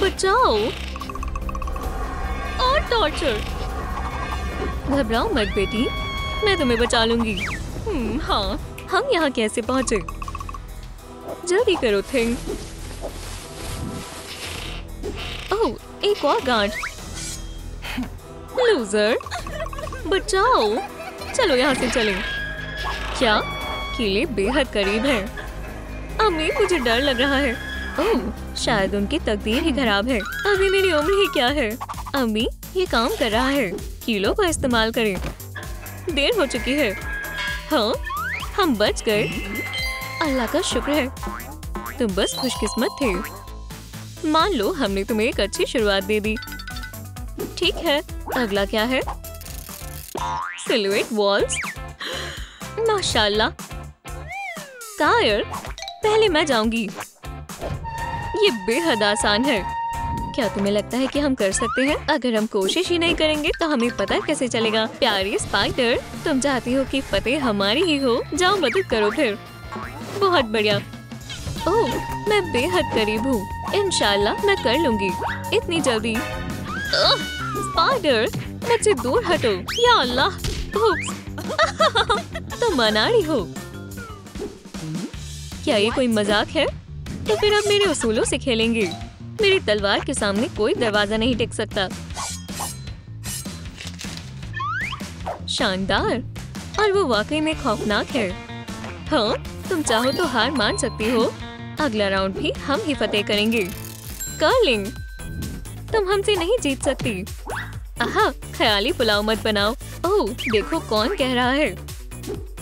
बचाओ। और टॉर्चर। घबराओ मत बेटी, मैं तुम्हें बचा लूंगी। हाँ, हम यहाँ कैसे पहुँचे? जल्दी करो थिंग। ओह, एक और गांठ। लूजर, बचाओ। चलो यहाँ से चलें। क्या? किले बेहद करीब है। अम्मी, मुझे डर लग रहा है। ओह, शायद उनकी तकदीर ही खराब है। अभी मेरी उम्र ही क्या है। अम्मी, ये काम कर रहा है। कीलों का इस्तेमाल करें। देर हो चुकी है। हाँ, हम बच गए। अल्लाह का शुक्र है। तुम बस खुशकिस्मत थे। मान लो हमने तुम्हें एक अच्छी शुरुआत दे दी। ठीक है, अगला क्या है? Silhouette walls. माशाल्लाह। कायर, पहले मैं जाऊंगी। ये बेहद आसान है। क्या तुम्हें लगता है कि हम कर सकते हैं? अगर हम कोशिश ही नहीं करेंगे तो हमें पता कैसे चलेगा? प्यारी स्पाइडर, तुम चाहती हो कि फतेह हमारी ही हो। जाओ मदद करो फिर। बहुत बढ़िया। ओह, मैं बेहद करीब हूँ। इंशाल्लाह मैं कर लूंगी। इतनी जल्दी। स्पाइडर, मुझसे दूर हटो। या अल्लाह, तुम अनाड़ी हो। क्या ये कोई मजाक है? तो फिर अब मेरे उसूलों से खेलेंगे। मेरी तलवार के सामने कोई दरवाजा नहीं टिक सकता। शानदार, और वो वाकई में खौफनाक है। हाँ, तुम चाहो तो हार मान सकती हो। अगला राउंड भी हम ही फतेह करेंगे। कर्लिंग, तुम हमसे नहीं जीत सकती। आहा, ख्याली पुलाव मत बनाओ। ओह, देखो कौन कह रहा है।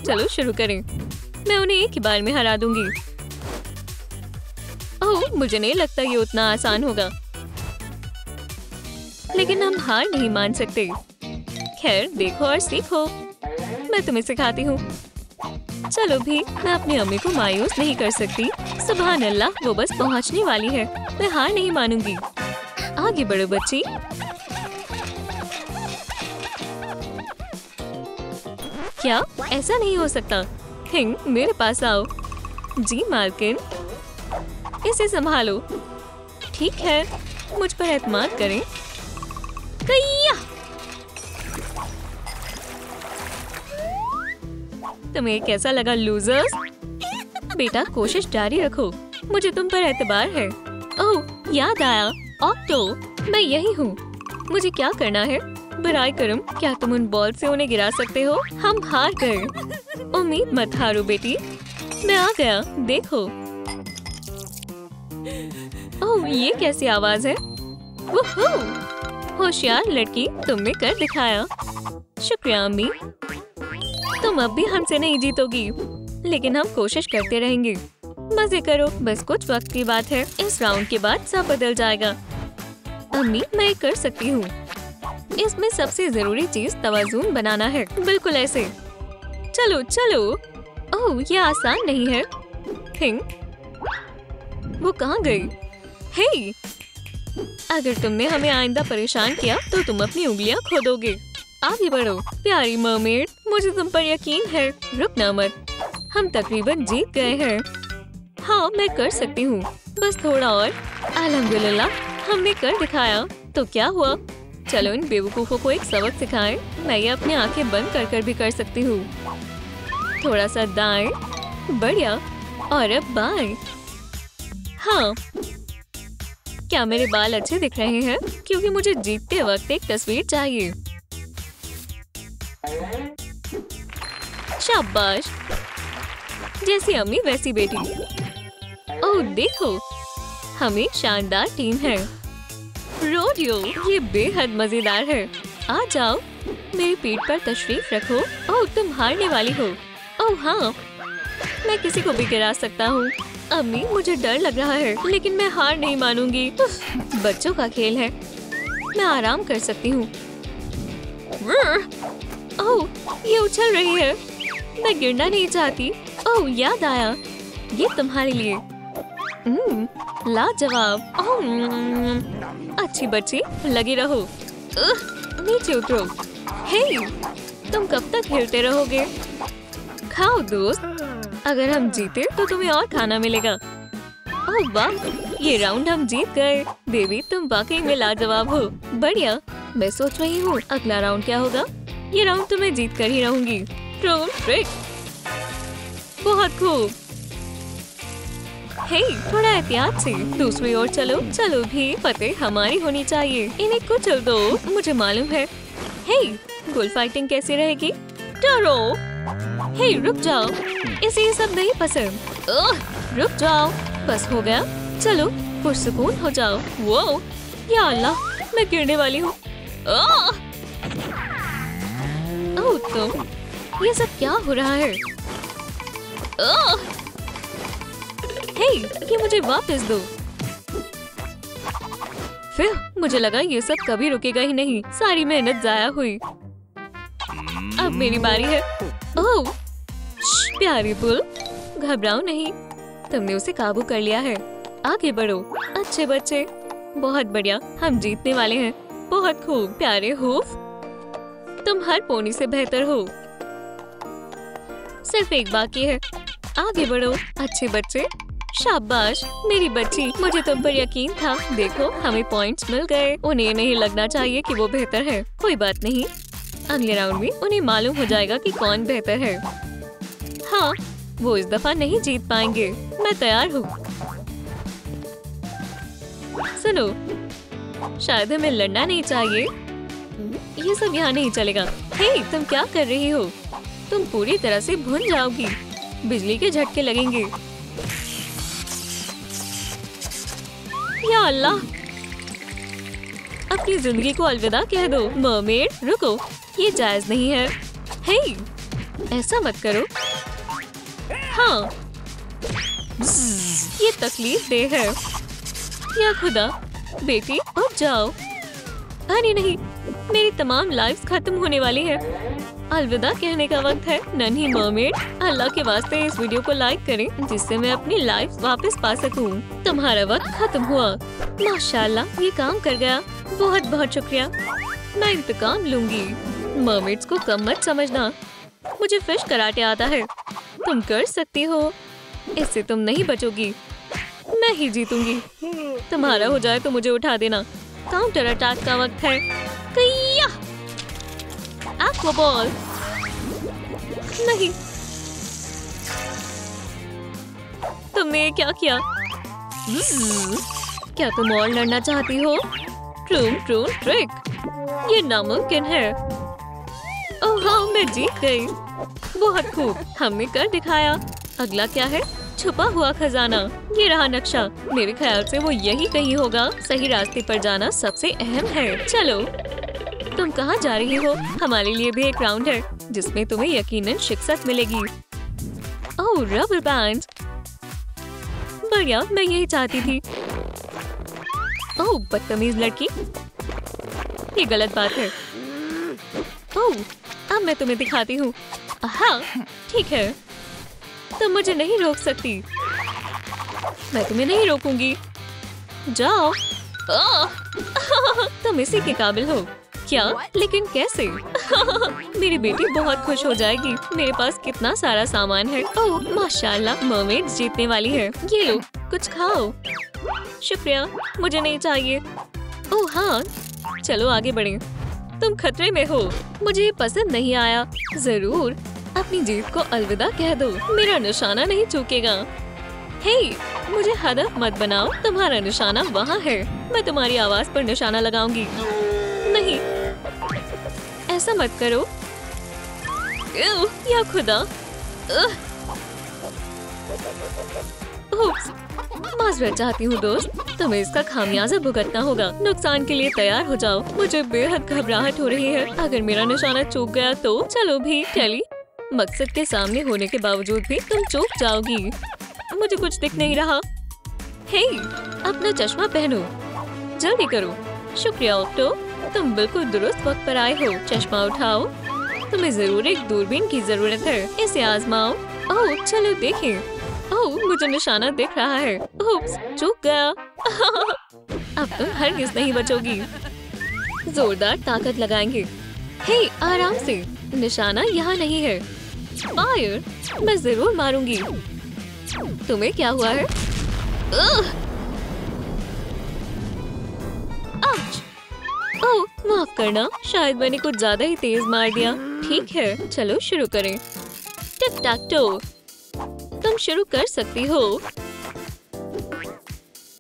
चलो शुरू करें। मैं उन्हें एक ही बार में हरा दूंगी। ओह, मुझे नहीं लगता ये उतना आसान होगा। लेकिन हम हार नहीं मान सकते। खैर, देखो और सीखो। मैं तुम्हें सिखाती हूँ। चलो भी, मैं अपनी अम्मी को मायूस नहीं कर सकती। सुभान अल्लाह, वो बस पहुँचने वाली है। मैं हार नहीं मानूंगी। आगे बढ़ो बच्ची। क्या? ऐसा नहीं हो सकता। हिंग, मेरे पास आओ। जी मालकिन, इसे संभालो। ठीक है, मुझ पर एतमाद करें। कय्या! तुम्हें कैसा लगा लूजर्स? बेटा, कोशिश जारी रखो। मुझे तुम पर एतबार है। ओह, याद आया। ऑक्टो, मैं यही हूँ। मुझे क्या करना है? बराए करम, क्या तुम उन बॉल से उन्हें गिरा सकते हो? हम हार गए। उम्मीद मत हारो बेटी। मैं आ गया, देखो। ओह, ये कैसी आवाज है? वुहू! होशियार लड़की, तुमने कर दिखाया। शुक्रिया अम्मी। तुम अब भी हमसे नहीं जीतोगी, लेकिन हम कोशिश करते रहेंगे। मजे करो, बस कुछ वक्त की बात है। इस राउंड के बाद सब बदल जाएगा। अम्मी, मैं कर सकती हूँ। इसमें सबसे जरूरी चीज तवाज़ुन बनाना है। बिल्कुल ऐसे। चलो चलो। ओह, ये आसान नहीं है। हिंग, वो कहाँ गई? हे, अगर तुमने हमें आइंदा परेशान किया तो तुम अपनी उंगलियां खो दोगे। आगे बढ़ो प्यारी मरमेड, मुझे तुम पर यकीन है। रुकना मत, हम तकरीबन जीत गए हैं। हाँ, मैं कर सकती हूँ, बस थोड़ा और। अल्हम्दुलिल्लाह, हमने कर दिखाया। तो क्या हुआ? चलो इन बेवकूफों को एक सबक सिखाएं। मैं ये अपनी आंखें बंद कर भी कर सकती हूँ। थोड़ा सा दाएं, बढ़िया, और अब बाएं। हाँ, क्या मेरे बाल अच्छे दिख रहे हैं? क्योंकि मुझे जीतते वक्त एक तस्वीर चाहिए। शाबाश, जैसी अम्मी वैसी बेटी। ओह देखो, हमें शानदार टीम है। रोडियो, ये बेहद मजेदार है। आ जाओ, मेरी पीठ पर तशरीफ रखो। ओह, तुम हारने वाली हो। ओह हाँ, मैं किसी को भी गिरा सकता हूँ। अम्मी, मुझे डर लग रहा है, लेकिन मैं हार नहीं मानूंगी। बच्चों का खेल है, मैं आराम कर सकती हूँ। ओह, ये उछल रही है। मैं गिरना नहीं चाहती। ओह, याद आया, ये तुम्हारे लिए। लाजवाब। अच्छी बच्ची, लगी रहो। नीचे उतरो। हे, तुम कब तक हिलते रहोगे? खाओ दोस्त, अगर हम जीते तो तुम्हें और खाना मिलेगा। ओह वाह, ये राउंड हम जीत गए। बेबी तुम वाकई में लाजवाब हो। बढ़िया। मैं सोच रही हूँ अगला राउंड क्या होगा। ये राउंड तो मैं जीत कर ही रहूंगी। ट्रूम ट्रिक। बहुत खूब। हे, थोड़ा एहतियात से। दूसरी ओर चलो। चलो भी, फतेह हमारी होनी चाहिए। इन्हें कुचल दो। मुझे मालूम है। हे, बुल फाइटिंग कैसी रहेगी? डरो। हे, रुक जाओ। इसे ये सब नहीं पसंद। रुक जाओ। बस हो गया। चलो पुरसुकून हो जाओ। वो या अल्लाह, मैं गिरने वाली हूँ। ओह तो ये सब क्या हो रहा है? हे, ये मुझे वापस दो। फिर मुझे लगा ये सब कभी रुकेगा ही नहीं। सारी मेहनत जाया हुई। अब मेरी बारी है। ओह प्यारी बुल, घबराओ नहीं। तुमने उसे काबू कर लिया है। आगे बढ़ो अच्छे बच्चे। बहुत बढ़िया, हम जीतने वाले हैं। बहुत खूब प्यारे हूफ, तुम हर पोनी से बेहतर हो। सिर्फ एक बाकी है। आगे बढ़ो अच्छे बच्चे। शाबाश मेरी बच्ची, मुझे तुम पर यकीन था। देखो हमें पॉइंट्स मिल गए। उन्हें ये नहीं लगना चाहिए कि वो बेहतर है। कोई बात नहीं, अगले राउंड में उन्हें मालूम हो जाएगा कि कौन बेहतर है। हाँ, वो इस दफा नहीं जीत पाएंगे। मैं तैयार हूँ। सुनो, शायद हमें लड़ना नहीं चाहिए। ये सब यहाँ नहीं चलेगा। हे, तुम क्या कर रही हो? तुम पूरी तरह से भुन जाओगी। बिजली के झटके लगेंगे। या अल्लाह, अपनी जिंदगी को अलविदा कह दो। मरमेड रुको, ये जायज नहीं है। हे, ऐसा मत करो। हाँ, ये तकलीफ दे है। या खुदा, बेटी उठ जाओ। अरे नहीं, मेरी तमाम लाइफ्स खत्म होने वाली है। अलविदा कहने का वक्त है। नन्ही मरमेड, अल्लाह के वास्ते इस वीडियो को लाइक करें जिससे मैं अपनी लाइफ वापस पा सकूं। तुम्हारा वक्त खत्म हुआ। माशाल्लाह, ये काम कर गया। बहुत बहुत शुक्रिया। मैं इंतकाम लूंगी। मरमेड्स को कम मत समझना। मुझे फिश कराटे आता है। तुम कर सकती हो। इससे तुम नहीं बचोगी। मैं ही जीतूंगी। तुम्हारा हो जाए तो मुझे उठा देना। काउंटर अटैक का वक्त है। कैया! Aqua ball. नहीं, तुमने ये क्या किया? क्या तुम और लड़ना चाहती हो? ट्रूम ट्रूम ट्रिक। ये नामुमकिन है। ओह हाँ, मैं जीत गई। बहुत खूब, हमने कर दिखाया। अगला क्या है? छुपा हुआ खजाना। ये रहा नक्शा। मेरे ख्याल से वो यही कहीं होगा। सही रास्ते पर जाना सबसे अहम है। चलो, तुम कहाँ जा रही हो? हमारे लिए भी एक राउंड है जिसमें तुम्हें यकीनन शिकस्त मिलेगी। ओह रबर बैंड, बढ़िया, मैं यही चाहती थी। ओह बदतमीज लड़की, ये गलत बात है। ओह, अब मैं तुम्हें दिखाती हूँ। हाँ ठीक है, तुम मुझे नहीं रोक सकती। मैं तुम्हें नहीं रोकूंगी। जाओ। तुम इसी के काबिल हो। क्या? लेकिन कैसे? मेरी बेटी बहुत खुश हो जाएगी। मेरे पास कितना सारा सामान है। ओह माशाल्लाह, मरमेड्स जीतने वाली है। ये लो, कुछ खाओ। शुक्रिया, मुझे नहीं चाहिए। ओह हाँ, चलो आगे बढ़ें। तुम खतरे में हो। मुझे ये पसंद नहीं आया। जरूर अपनी जीत को अलविदा कह दो। मेरा निशाना नहीं चूकेगा। हे, मुझे हदफ मत बनाओ। तुम्हारा निशाना वहाँ है। मैं तुम्हारी आवाज पर निशाना लगाऊंगी। नहीं, ऐसा मत करो। या खुदा। माजरत चाहती हूँ दोस्त, तुम्हें इसका खामियाजा भुगतना होगा। नुकसान के लिए तैयार हो जाओ। मुझे बेहद घबराहट हो रही है। अगर मेरा निशाना चूक गया तो? चलो भी टेली, मकसद के सामने होने के बावजूद भी तुम चूक जाओगी। मुझे कुछ दिख नहीं रहा। हे, अपना चश्मा पहनो। जल्दी करो। शुक्रिया ऑक्टो, तुम बिल्कुल दुरुस्त वक्त पर आए हो। चश्मा उठाओ। तुम्हें जरूर एक दूरबीन की जरूरत है। इसे आजमाओ। ओह चलो देखें। ओह, मुझे निशाना दिख रहा है। उप्स, चूक गया। अब तुम हरगिज़ नहीं बचोगी। जोरदार ताकत लगाएंगे। हे, आराम से। निशाना यहाँ नहीं है। फायर, मैं जरूर मारूंगी। तुम्हें क्या हुआ है? आउच! ओह, माफ करना, शायद मैंने कुछ ज्यादा ही तेज मार दिया। ठीक है, चलो शुरू करें। टिक टैक टो, तुम शुरू कर सकती हो।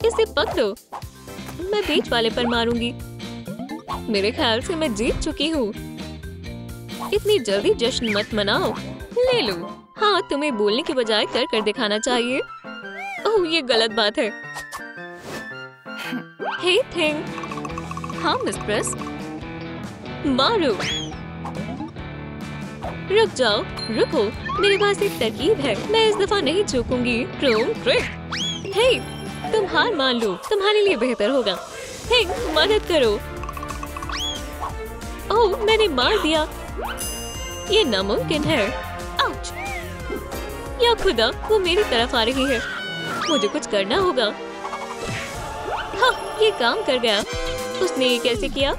इसे पकड़ो, मैं बीच वाले पर मारूंगी। मेरे ख्याल से मैं जीत चुकी हूँ। इतनी जल्दी जश्न मत मनाओ। ले लो। हाँ, तुम्हें बोलने की बजाय कर कर दिखाना चाहिए। ओह, ये गलत बात है। हे थिंग। हाँ मिस्ट्रेस, मारो। रुक जाओ, रुको, मेरे पास एक तरकीब है। मैं इस दफा नहीं चूकूंगी। Chrome trick. हे, तुम हार मान लो, तुम्हारे लिए बेहतर होगा। हे, मदद करो। ओह, मैंने मार दिया। ये नामुमकिन है। आउच! या खुदा, वो मेरी तरफ आ रही है। मुझे कुछ करना होगा। हाँ, ये काम कर गया। उसने ये कैसे किया?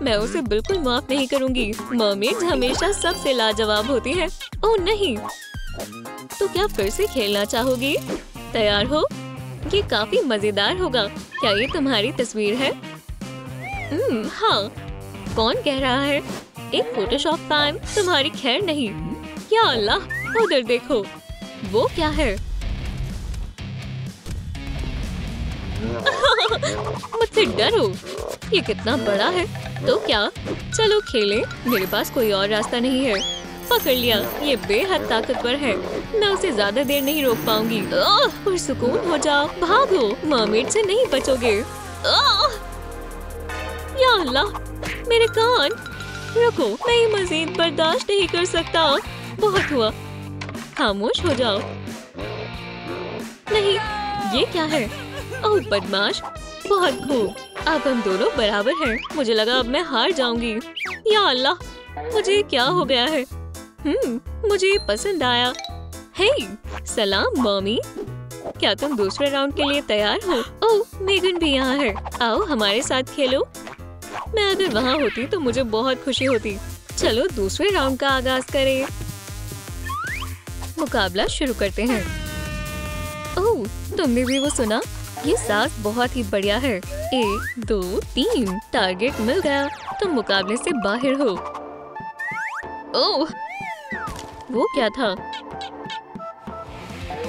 मैं उसे बिल्कुल माफ नहीं करूंगी। मर्मेड्स हमेशा सबसे लाजवाब होती है। ओह नहीं, तो क्या फिर से खेलना चाहोगी? तैयार हो? ये काफी मजेदार होगा। क्या ये तुम्हारी तस्वीर है? हाँ। कौन कह रहा है? एक फोटोशॉप फैन? तुम्हारी खैर नहीं। या अल्लाह, उधर देखो। वो क्या है? मुझसे डरो। ये कितना बड़ा है। तो क्या, चलो खेलें। मेरे पास कोई और रास्ता नहीं है। पकड़ लिया। ये बेहद ताकतवर है। मैं उसे ज्यादा देर नहीं रोक पाऊंगी। पुरसुकून हो जाओ, भागो। मर्मेड से नहीं बचोगे। या अल्लाह, मेरे कान। रुको, मैं ये मजीद बर्दाश्त नहीं कर सकता। बहुत हुआ। खामोश हो जाओ। नहीं, ये क्या है? ओह बदमाश, बहुत खूब। अब हम दोनों बराबर हैं। मुझे लगा अब मैं हार जाऊंगी। या अल्लाह, मुझे क्या हो गया है? मुझे ये पसंद आया। हे, सलाम मॉमी। क्या तुम दूसरे राउंड के लिए तैयार हो? ओह, मेगन भी यहाँ है। आओ हमारे साथ खेलो। मैं अगर वहाँ होती तो मुझे बहुत खुशी होती। चलो दूसरे राउंड का आगाज करें। मुकाबला शुरू करते हैं। ओह, तुमने भी वो सुना? ये साज बहुत ही बढ़िया है। 1, 2, 3, टारगेट मिल गया। तुम मुकाबले से बाहर हो। ओह, वो क्या था?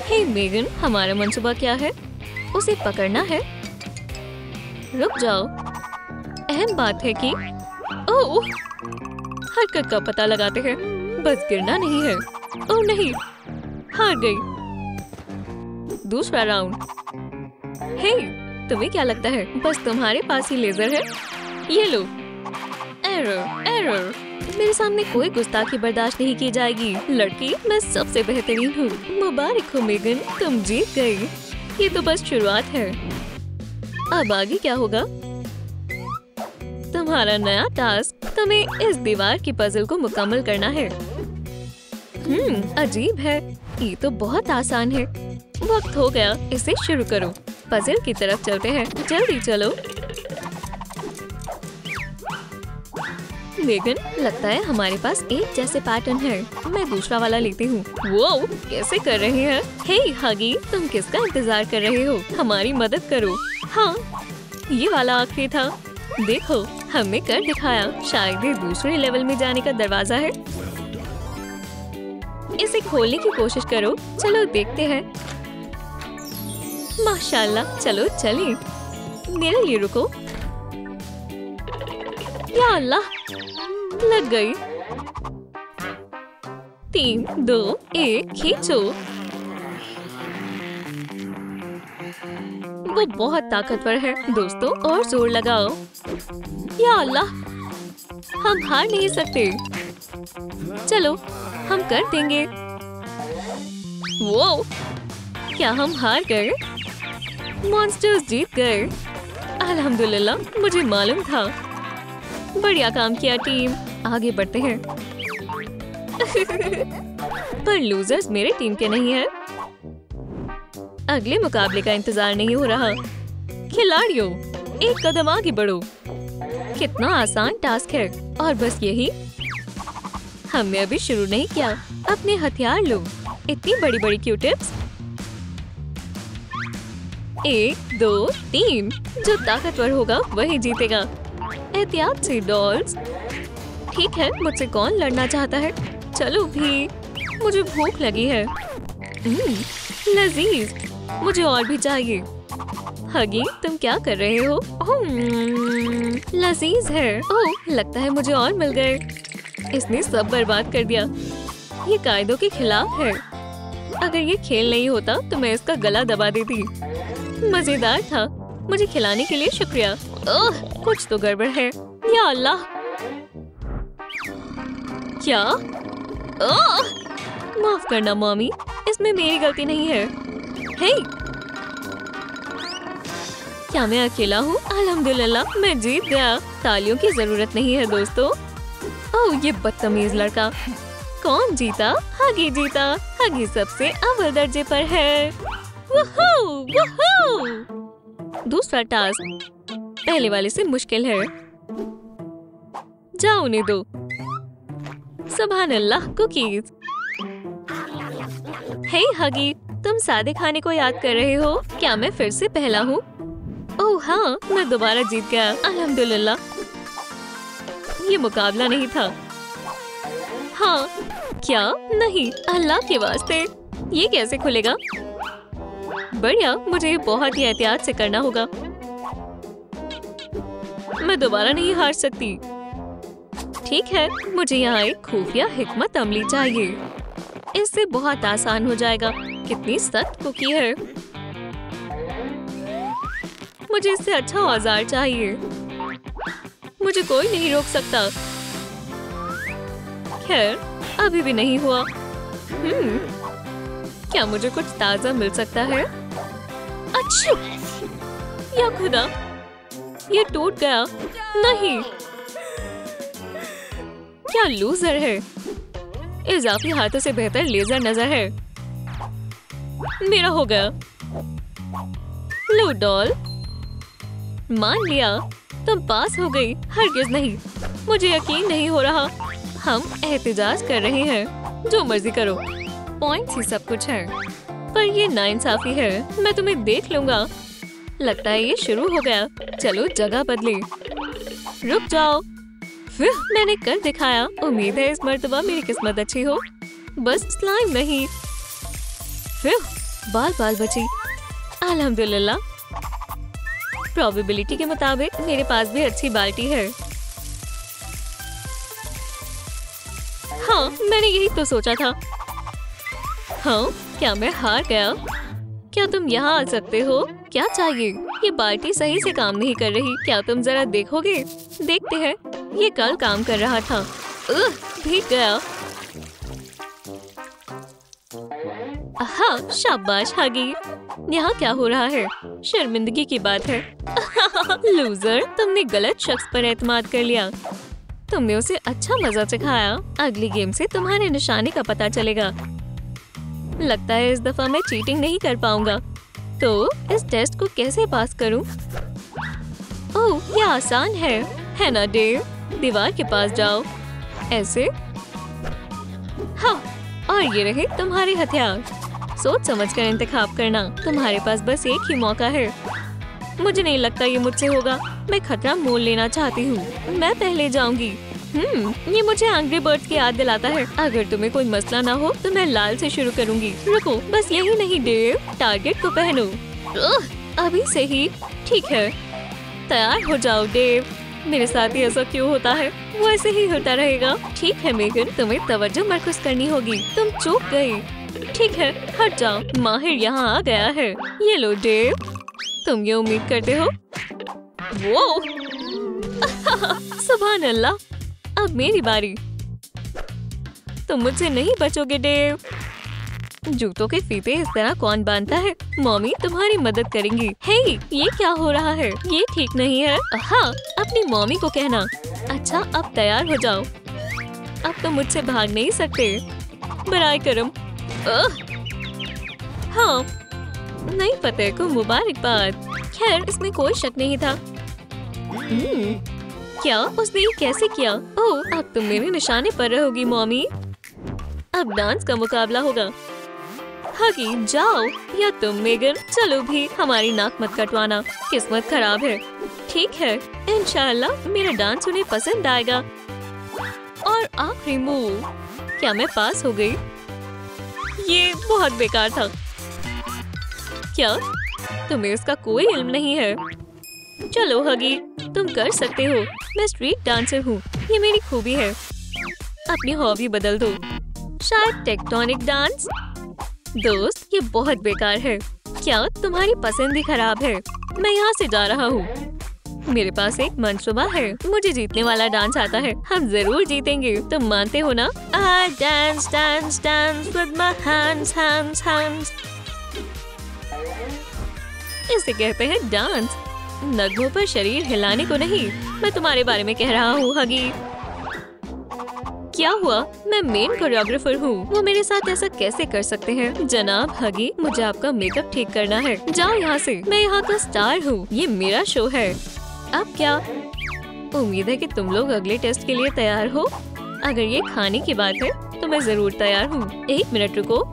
हे मेगन, हमारा मंसूबा क्या है? उसे पकड़ना है। रुक जाओ। अहम बात है कि ओह, हरकत का पता लगाते हैं। बस गिरना नहीं है। ओह नहीं, हार गई। दूसरा राउंड। हे, तुम्हें क्या लगता है बस तुम्हारे पास ही लेजर है? ये लो। Error, error. मेरे सामने कोई गुस्ताखी बर्दाश्त नहीं की जाएगी। लड़की, मैं सबसे बेहतरीन हूँ। मुबारक हो मेगन, तुम जीत गई। ये तो बस शुरुआत है। अब आगे क्या होगा? तुम्हारा नया टास्क, तुम्हें इस दीवार की पजल को मुकम्मल करना है। अजीब है। ये तो बहुत आसान है। वक्त हो गया, इसे शुरू करो। पजल की तरफ चलते हैं। जल्दी चलो। मेगन, लगता है हमारे पास एक जैसे पैटर्न है। मैं दूसरा वाला लेती हूँ। वो कैसे कर रहे हैं? हे हगी, तुम किसका इंतजार कर रहे हो? हमारी मदद करो। हाँ, ये वाला आखिरी था। देखो, हमने कर दिखाया। शायद ये दूसरे लेवल में जाने का दरवाजा है। इसे खोलने की कोशिश करो। चलो देखते हैं। माशाल्लाह, चलो चलें। मेरे लिए रुको। या अल्लाह, लग गई। 3, 2, 1, खींचो। वो बहुत ताकतवर है। दोस्तों, और जोर लगाओ। या अल्लाह, हम हार नहीं सकते। चलो, हम कर देंगे। वो, क्या हम हार गए? मॉन्स्टर्स जीत गए। अल्हम्दुलिल्लाह, मुझे मालूम था। बढ़िया काम किया टीम। आगे बढ़ते हैं। पर लूजर्स मेरे टीम के नहीं हैं। अगले मुकाबले का इंतजार नहीं हो रहा। खिलाड़ियों, एक कदम आगे बढ़ो। कितना आसान टास्क है। और बस यही। हमने अभी शुरू नहीं किया। अपने हथियार लो। इतनी बड़ी बड़ी क्यू टिप्स। 1 2 3। जो ताकतवर होगा वही जीतेगा। एहतियात से डॉल्स। ठीक है, मुझसे कौन लड़ना चाहता है? चलो भी, मुझे भूख लगी है। लजीज, मुझे और भी चाहिए। हगी, तुम क्या कर रहे हो? लजीज है। ओह, लगता है मुझे और मिल गए। इसने सब बर्बाद कर दिया। ये कायदों के खिलाफ है। अगर ये खेल नहीं होता तो मैं इसका गला दबा देती। मजेदार था। मुझे खिलाने के लिए शुक्रिया। ओह, कुछ तो गड़बड़ है। या अल्लाह, क्या? ओह, माफ करना मॉमी, इसमें मेरी गलती नहीं है। हे, क्या मैं अकेला हूँ? अल्हम्दुलिल्लाह, मैं जीत गया। तालियों की जरूरत नहीं है दोस्तों। ओह, ये बदतमीज लड़का। कौन जीता? हगी जीता। हगी सबसे अव्वल दर्जे पर है। वूहू, वूहू। दूसरा टास्क पहले वाले से मुश्किल है। जाओ उन्हें दो। सुभान अल्लाह, कुकीज। हे हगी, तुम सादे खाने को याद कर रहे हो? क्या मैं फिर से पहला हूँ? ओह हाँ, मैं दोबारा जीत गया। अल्हम्दुलिल्लाह। ये मुकाबला नहीं था। हाँ, क्या? नहीं, अल्लाह के वास्ते, ये कैसे खुलेगा? बढ़िया, मुझे बहुत ही एहतियात से करना होगा। मैं दोबारा नहीं हार सकती। ठीक है, मुझे यहाँ एक खुफिया हिकमत अमली चाहिए। इससे बहुत आसान हो जाएगा। कितनी सख्त कुकी है। मुझे इससे अच्छा औजार चाहिए। मुझे कोई नहीं रोक सकता। खैर, अभी भी नहीं हुआ। क्या मुझे कुछ ताजा मिल सकता है? अच्छा, या खुदा, ये टूट गया। नहीं, क्या लूजर है। इजाफी हाथों से बेहतर लेजर नजर है। मेरा हो गया। लो डॉल, मान लिया, तुम पास हो गई। हरगिज नहीं, मुझे यकीन नहीं हो रहा। हम एहतिजाज कर रहे हैं। जो मर्जी करो, पॉइंट्स ही सब कुछ है। पर ये नाइंसाफी है। मैं तुम्हें देख लूंगा। लगता है ये शुरू हो गया। चलो जगह बदले। रुक जाओ। फिर मैंने कर दिखाया। उम्मीद है इस मर्तबा मेरी किस्मत अच्छी हो। बस स्लाइम नहीं। फिर बाल बाल बची। अल्हम्दुलिल्लाह। प्रोबेबिलिटी के मुताबिक मेरे पास भी अच्छी बाल्टी है। हाँ, मैंने यही तो सोचा था। हाँ, क्या मैं हार गया? क्या तुम यहाँ आ सकते हो? क्या चाहिए? ये बाल्टी सही से काम नहीं कर रही। क्या तुम जरा देखोगे? देखते हैं। ये कल काम कर रहा था। भीग गया। हाँ, शाबाश हगी। यहाँ क्या हो रहा है? शर्मिंदगी की बात है। लूजर, तुमने गलत शख्स पर एतमाद कर लिया। तुमने उसे अच्छा मजा चखाया। अगली गेम से तुम्हारे निशाने का पता चलेगा। लगता है इस दफा मैं चीटिंग नहीं कर पाऊंगा। तो इस टेस्ट को कैसे पास करूं? ओह, ये आसान है ना डेव? दीवार के पास जाओ। ऐसे। हाँ, और ये रहे तुम्हारे हथियार। सोच समझ कर इंतखाब करना। तुम्हारे पास बस एक ही मौका है। मुझे नहीं लगता ये मुझसे होगा। मैं खतरा मोल लेना चाहती हूँ। मैं पहले जाऊंगी। ये मुझे एंग्री बर्ड्स की याद दिलाता है। अगर तुम्हें कोई मसला ना हो तो मैं लाल से शुरू करूंगी। रुको, बस यही नहीं डेव, टारगेट को पहनो। अभी से ही? ठीक है, तैयार हो जाओ डेव। मेरे साथ ही ऐसा क्यों होता है? वो ऐसे ही होता रहेगा। ठीक है मेगन, तुम्हें तवज्जो मरकूज करनी होगी। तुम चूक गई। ठीक है, हट जाओ। माहिर यहाँ आ गया है। ये लो डेव। तुम ये उम्मीद करते हो? वो सुभान अल्लाह। अब मेरी बारी। तुम मुझसे नहीं बचोगे डेव। जूतों के फीते इस तरह कौन बांधता है? मम्मी तुम्हारी मदद करेंगी। हे, ये क्या हो रहा है? ये ठीक नहीं है। हाँ, अपनी मम्मी को कहना। अच्छा, अब तैयार हो जाओ। अब तो मुझसे भाग नहीं सकते। बराए करम। हाँ, नई फतेह को मुबारकबाद। खैर, इसमें कोई शक नहीं था। क्या उसने ये कैसे किया? ओह, अब तुम मेरे निशाने पर रहोगी मॉमी। अब डांस का मुकाबला होगा। हगी जाओ, या तुम मेगन। चलो भी, हमारी नाक मत कटवाना, किस्मत खराब है। ठीक है, इंशाल्लाह मेरा डांस उन्हें पसंद आएगा। और आखिरी मूव, क्या मैं पास हो गई? ये बहुत बेकार था। क्या तुम्हें इसका कोई इल्म नहीं है? चलो हगी, तुम कर सकते हो। मैं स्ट्रीट डांसर हूँ, ये मेरी खूबी है। अपनी हॉबी बदल दो, शायद टेक्टोनिक डांस। दोस्त, ये बहुत बेकार है। क्या तुम्हारी पसंद ही खराब है? मैं यहाँ से जा रहा हूँ। मेरे पास एक मंसूबा है, मुझे जीतने वाला डांस आता है। हम जरूर जीतेंगे, तुम मानते हो ना? I dance, dance, dance with my hands, hands, hands। इसे कहते हैं डांस, नगमों पर शरीर हिलाने को नहीं। मैं तुम्हारे बारे में कह रहा हूँ हगी। क्या हुआ? मैं मेन कोरियोग्राफर हूँ, वो मेरे साथ ऐसा कैसे कर सकते हैं? जनाब हगी, मुझे आपका मेकअप ठीक करना है। जाओ यहाँ से, मैं यहाँ का स्टार हूँ, ये मेरा शो है। अब क्या? उम्मीद है कि तुम लोग अगले टेस्ट के लिए तैयार हो। अगर ये खाने की बात है तो मैं जरूर तैयार हूँ। एक मिनट रुको।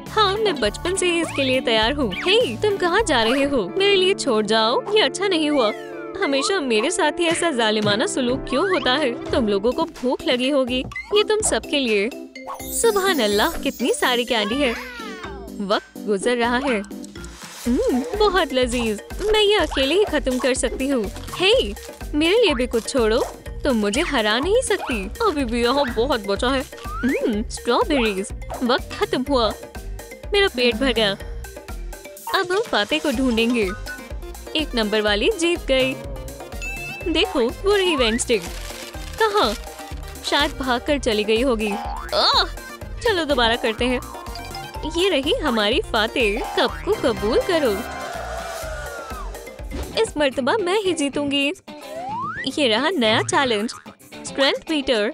हाँ, मैं बचपन से ही इसके लिए तैयार हूँ। हे, तुम कहाँ जा रहे हो? मेरे लिए छोड़ जाओ, ये अच्छा नहीं हुआ। हमेशा मेरे साथ ही ऐसा जालिमाना सुलूक क्यों होता है? तुम लोगों को भूख लगी होगी, ये तुम सबके लिए। सुभान अल्लाह, कितनी सारी कैंडी है। वक्त गुजर रहा है। बहुत लजीज। मैं ये अकेले ही खत्म कर सकती हूँ। हे, मेरे लिए भी कुछ छोड़ो, तुम मुझे हरा नहीं सकती। अभी भी यहाँ बहुत बचा है। स्ट्रॉबेरीज। वक्त खत्म हुआ, मेरा पेट भर गया। अब हम फाते को ढूंढेंगे। एक नंबर वाली जीत गई। देखो, वो रही वेडनेसडे। कहाँ? शायद भागकर चली गई होगी। चलो दोबारा करते हैं। ये रही हमारी फाते। कप को कबूल करो। इस मर्तबा मैं ही जीतूंगी। ये रहा नया चैलेंज, स्ट्रेंथ मीटर।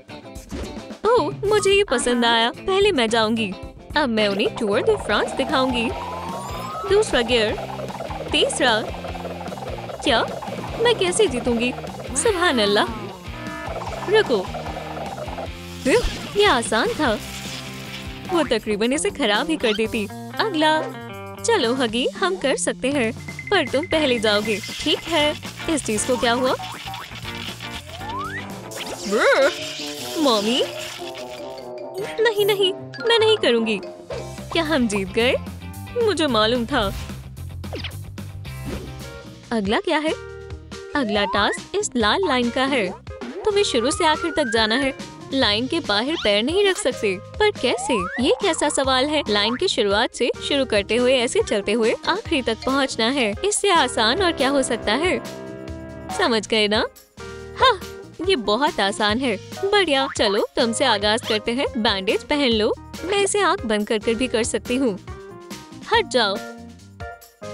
ओह, मुझे ये पसंद आया। पहले मैं जाऊंगी। अब मैं उन्हें टूर द फ्रांस दिखाऊंगी। दूसरा गियर, तीसरा। क्या मैं कैसे जीतूंगी? सुभान अल्लाह। रुको, ये आसान था। वो तकरीबन इसे खराब ही कर देती। अगला। चलो हगी, हम कर सकते हैं, पर तुम पहले जाओगे। ठीक है। इस चीज को क्या हुआ? मम्मी, नहीं नहीं, मैं नहीं करूंगी। क्या हम जीत गए? मुझे मालूम था। अगला क्या है? अगला टास्क इस लाल लाइन का है। तुम्हें शुरू से आखिर तक जाना है। लाइन के बाहर पैर नहीं रख सकते। पर कैसे? ये कैसा सवाल है? लाइन की शुरुआत से शुरू करते हुए ऐसे चलते हुए आखिरी तक पहुंचना है। इससे आसान और क्या हो सकता है? समझ गए ना? हाँ, ये बहुत आसान है। बढ़िया, चलो तुमसे आगाज करते हैं। बैंडेज पहन लो। मैं इसे आंख बंद कर भी कर सकती हूँ। हट जाओ।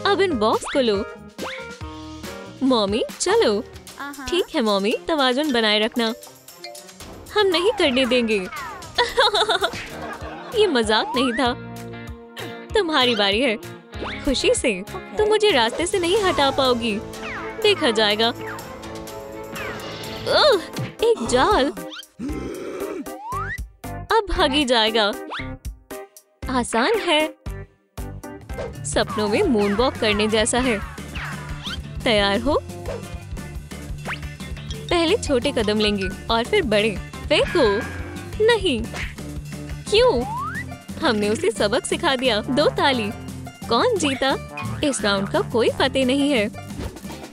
अब इन बॉक्स को लो। मॉमी, चलो। ठीक है मॉमी, तवाज़ुन बनाए रखना। हम नहीं करने देंगे। ये मजाक नहीं था। तुम्हारी बारी है। खुशी से तुम मुझे रास्ते से नहीं हटा पाओगी। देखा जाएगा। एक जाल। अब भागी जाएगा। आसान है। सपनों में मून वॉक करने जैसा है। तैयार हो? पहले छोटे कदम लेंगे और फिर बड़े। फेंको। नहीं। क्यों? हमने उसे सबक सिखा दिया। 2 ताली। कौन जीता? इस राउंड का कोई फतेह नहीं है।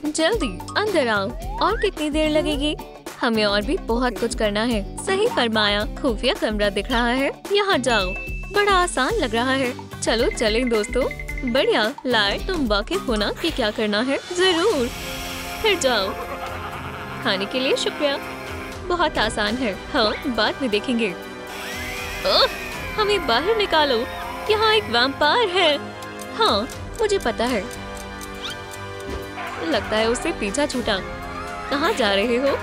जल्दी अंदर आओ। और कितनी देर लगेगी? हमें और भी बहुत कुछ करना है। सही फरमाया। खुफिया कमरा दिख रहा है, यहाँ जाओ। बड़ा आसान लग रहा है। चलो चलें दोस्तों। बढ़िया। लाए, तुम वाकिफ हो ना कि क्या करना है? जरूर। फिर जाओ। खाने के लिए शुक्रिया। बहुत आसान है। हाँ, बाद में देखेंगे। हमें बाहर निकालो, यहाँ एक वैम्पायर है। हाँ, मुझे पता है। लगता है उससे पीछा छूटा। कहाँ जा रहे हो?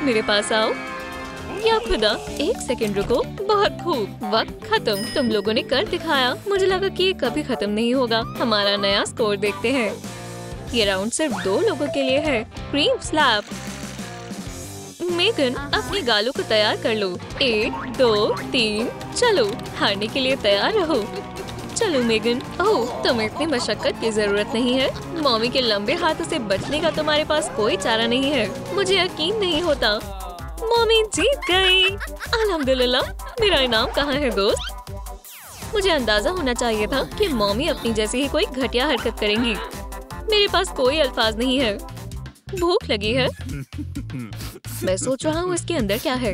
मेरे पास आओ। या खुदा, एक सेकंड रुको। बहुत खूब। वक्त खत्म। तुम लोगों ने कर दिखाया। मुझे लगा कि ये कभी खत्म नहीं होगा। हमारा नया स्कोर देखते हैं। ये राउंड सिर्फ 2 लोगों के लिए है। Cream slab. मेगन, अपने गालों को तैयार कर लो। 1, 2, 3, चलो। हारने के लिए तैयार रहो। चलो मेगन। ओह, तुम्हें इतनी मशक्कत की जरूरत नहीं है। मॉमी के लंबे हाथों से बचने का तुम्हारे पास कोई चारा नहीं है। मुझे यकीन नहीं होता। मॉमी जीत गई। अल्हम्दुलिल्लाह। मेरा इनाम कहाँ है दोस्त? मुझे अंदाजा होना चाहिए था कि मॉमी अपनी जैसी ही कोई घटिया हरकत करेंगी। मेरे पास कोई अल्फाज नहीं है। भूख लगी है। मैं सोच रहा हूँ इसके अंदर क्या है।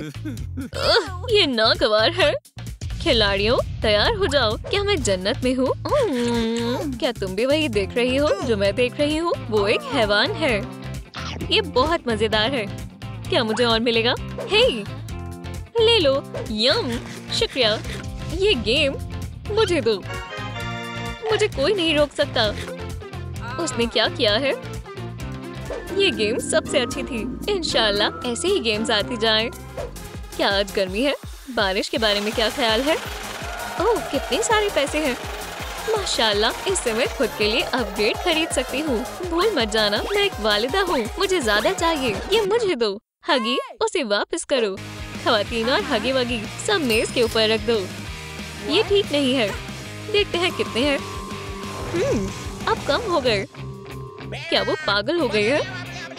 ये नागवार है। खिलाड़ियों तैयार हो जाओ। क्या मैं जन्नत में हूँ? क्या तुम भी वही देख रही हो जो मैं देख रही हूँ? वो एक हैवान है। ये बहुत मजेदार है। क्या मुझे और मिलेगा? हे, ले लो। यम, शुक्रिया। ये गेम मुझे दो। मुझे कोई नहीं रोक सकता। उसने क्या किया है? ये गेम सबसे अच्छी थी। इंशाल्लाह ऐसे ही गेम्स आती जाएं। क्या आज गर्मी है? बारिश के बारे में क्या ख्याल है? ओह, कितने सारे पैसे हैं। माशाल्लाह, इससे मैं खुद के लिए अपग्रेड खरीद सकती हूँ। भूल मत जाना, मैं एक वालिदा हूँ। मुझे ज्यादा चाहिए। ये मुझे दो। हगी, उसे वापस करो। खवातीन और हगी वगी सब मेज के ऊपर रख दो। ये ठीक नहीं है। देखते हैं कितने हैं। अब कम हो गए। क्या वो पागल हो गई है?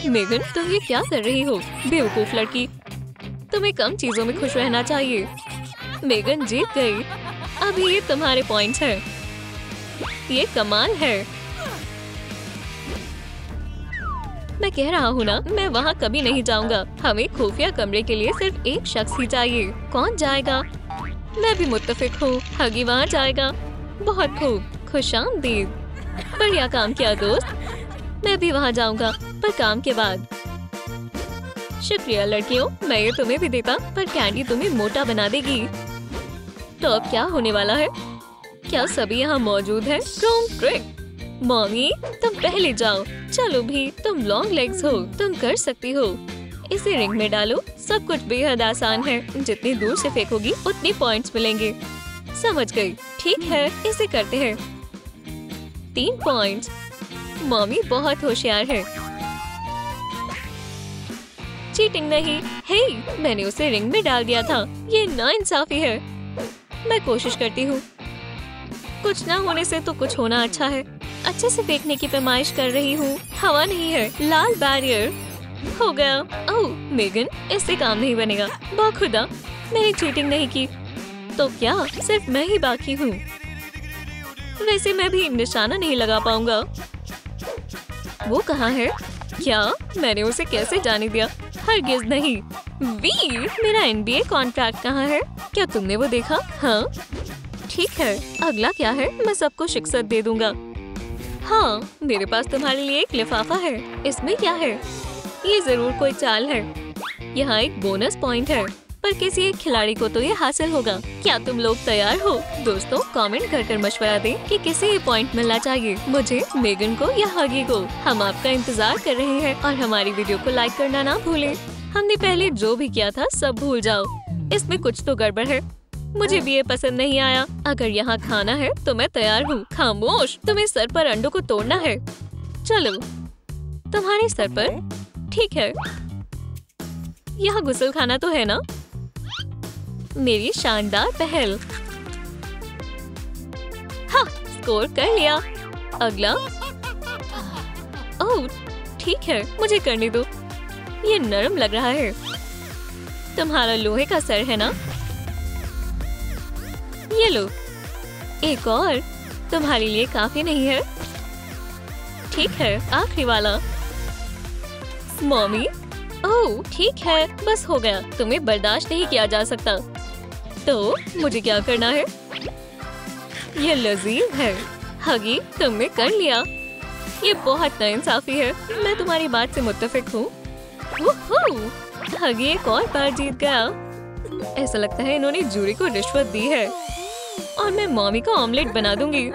मेगन, तुम ये क्या कर रही हो? बेवकूफ लड़की। तुम्हें कम चीजों में खुश रहना चाहिए। मेगन जीत गई। अभी ये तुम्हारे पॉइंट्स हैं। ये कमाल है। मैं कह रहा हूँ ना, मैं वहाँ कभी नहीं जाऊँगा। हमें खुफिया कमरे के लिए सिर्फ एक शख्स ही चाहिए। कौन जाएगा? मैं भी मुत्तफिक हूँ। हगी वहाँ जाएगा। बहुत खूब। खुशामदीद। बढ़िया काम किया दोस्त। मैं भी वहाँ जाऊँगा, पर काम के बाद। शुक्रिया लड़कियों। मैं ये तुम्हें भी देता, पर कैंडी तुम्हें मोटा बना देगी। तो अब क्या होने वाला है? क्या सभी यहाँ मौजूद है? Strong trick. मॉमी, तुम पहले जाओ। चलो भी, तुम लॉन्ग लेग्स हो, तुम कर सकती हो। इसे रिंग में डालो। सब कुछ बेहद आसान है। जितनी दूर से फेंकोगी उतनी पॉइंट्स मिलेंगे। समझ गई। ठीक है, इसे करते हैं। 3 पॉइंट्स। मॉमी बहुत होशियार है। चीटिंग नहीं। हे, मैंने उसे रिंग में डाल दिया था। ये नाइंसाफी है। मैं कोशिश करती हूँ। कुछ ना होने से तो कुछ होना अच्छा है। अच्छे से देखने की पैमाइश कर रही हूँ। हवा नहीं है। लाल बैरियर हो गया। ओह मेगन, इससे काम नहीं बनेगा। बाखुदा, मैंने चीटिंग नहीं की। तो क्या सिर्फ मैं ही बाकी हूँ? वैसे मैं भी निशाना नहीं लगा पाऊंगा। वो कहाँ है? क्या मैंने उसे कैसे जाने दिया? हरगिज नहीं। वी, मेरा NBA कॉन्ट्रैक्ट कहाँ है? क्या तुमने वो देखा? हाँ ठीक है, अगला क्या है? मैं सबको शिक्षक दे दूंगा। हाँ, मेरे पास तुम्हारे लिए एक लिफाफा है। इसमें क्या है? ये जरूर कोई चाल है। यहाँ एक बोनस पॉइंट है, पर किसी एक खिलाड़ी को तो ये हासिल होगा। क्या तुम लोग तैयार हो? दोस्तों कमेंट कर मशवरा दें कि किसे ये पॉइंट मिलना चाहिए, मुझे, मेगन को या हगी को। हम आपका इंतजार कर रहे हैं और हमारी वीडियो को लाइक करना ना भूलें। हमने पहले जो भी किया था सब भूल जाओ। इसमें कुछ तो गड़बड़ है। मुझे भी ये पसंद नहीं आया। अगर यहाँ खाना है तो मैं तैयार हूँ। खामोश, तुम्हें सर पर अंडों को तोड़ना है। चलो, तुम्हारे सर पर। ठीक है, यहाँ गुस्ल खाना तो है ना? मेरी शानदार पहल। हाँ, स्कोर कर लिया। अगला। ओह ठीक है, मुझे करने दो। ये नरम लग रहा है। तुम्हारा लोहे का सर है ना? ये लो, एक और। तुम्हारे लिए काफी नहीं है? ठीक है, आखिरी वाला। मॉमी, ओह ठीक है, बस हो गया। तुम्हें बर्दाश्त नहीं किया जा सकता। तो मुझे क्या करना है? ये लजीज है। हगी, तुमने कर लिया। ये बहुत नाइंसाफी है। मैं तुम्हारी बात से मुत्तफिक हूँ। हगी एक और बार जीत गया। ऐसा लगता है इन्होंने जूरी को रिश्वत दी है और मैं मॉमी को ऑमलेट बना दूंगी।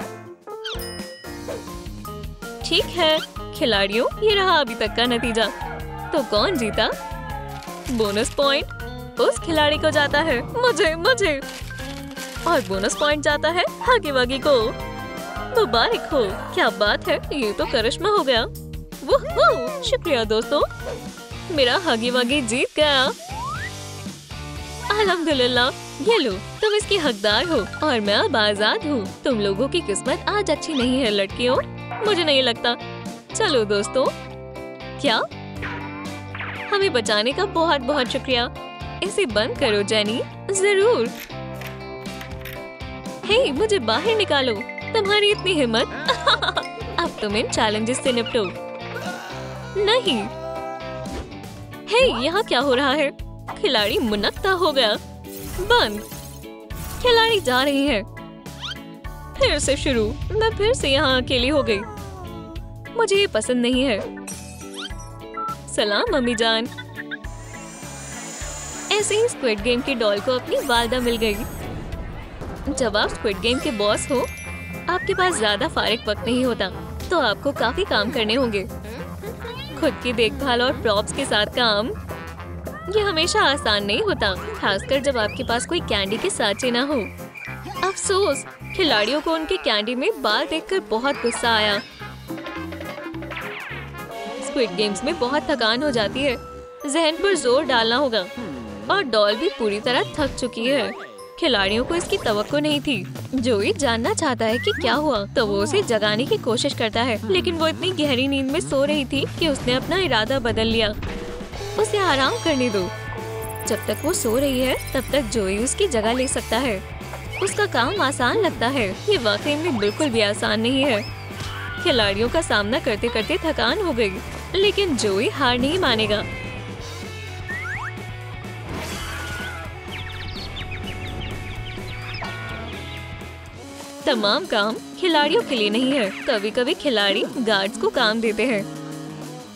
ठीक है खिलाड़ियों, ये रहा अभी तक का नतीजा। तो कौन जीता? बोनस पॉइंट उस खिलाड़ी को जाता है। मुझे और बोनस पॉइंट जाता है हगी वगी को। मुबारक हो। क्या बात है, ये तो करिश्मा हो गया। शुक्रिया दोस्तों, मेरा हगी वगी जीत गया। अल्हम्दुलिल्लाह, ये लो, तुम इसकी हकदार हो और मैं अब आजाद हूँ। तुम लोगों की किस्मत आज अच्छी नहीं है लड़कियों, मुझे नहीं लगता। चलो दोस्तों, क्या? हमें बचाने का बहुत बहुत शुक्रिया। इसे बंद करो जेनी। जरूर। हे, मुझे बाहर निकालो। तुम्हारी इतनी हिम्मत। अब तुम इन चैलेंजेस से निपटो। नहीं। हे, यहाँ क्या हो रहा है? खिलाड़ी मुनक्ता हो गया। बंद। खिलाड़ी जा रही है। फिर से शुरू। मैं फिर से यहाँ अकेली हो गई। मुझे ये पसंद नहीं है। सलाम मम्मी जान। ऐसे ही स्क्विड गेम की डॉल को अपनी वालदा मिल गई। जब आप स्क्विड गेम के बॉस हो, आपके पास ज्यादा फारिग वक्त नहीं होता, तो आपको काफी काम करने होंगे। खुद की देखभाल और प्रॉप्स के साथ काम, ये हमेशा आसान नहीं होता, खासकर जब आपके पास कोई कैंडी के साँचे ना हो। अफसोस, खिलाड़ियों को उनके कैंडी में बाल देखकर बहुत गुस्सा आया। स्क्विड गेम्स में बहुत थकान हो जाती है, जहन पर जोर डालना होगा और डॉल भी पूरी तरह थक चुकी है। खिलाड़ियों को इसकी तवक्को नहीं थी। जोई जानना चाहता है कि क्या हुआ, तो वो उसे जगाने की कोशिश करता है, लेकिन वो इतनी गहरी नींद में सो रही थी कि उसने अपना इरादा बदल लिया। उसे आराम करने दो। जब तक वो सो रही है, तब तक जोई उसकी जगह ले सकता है। उसका काम आसान लगता है, ये वाकई में बिल्कुल भी आसान नहीं है। खिलाड़ियों का सामना करते करते थकान हो गई, लेकिन जोई हार नहीं मानेगा। तमाम काम खिलाड़ियों के लिए नहीं है। कभी कभी खिलाड़ी गार्ड्स को काम देते हैं।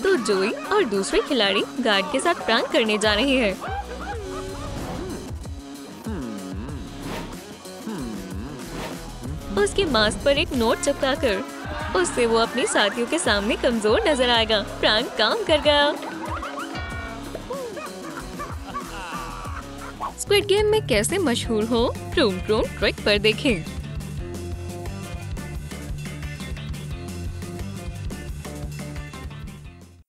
तो जोई और दूसरे खिलाड़ी गार्ड के साथ प्रैंक करने जा रहे हैं। उसके मास्क पर एक नोट चिपकाकर उससे वो अपने साथियों के सामने कमजोर नजर आएगा। प्रैंक काम कर गया। स्क्विड गेम में कैसे मशहूर हो, ट्रूम ट्रूम ट्रिक पर देखें।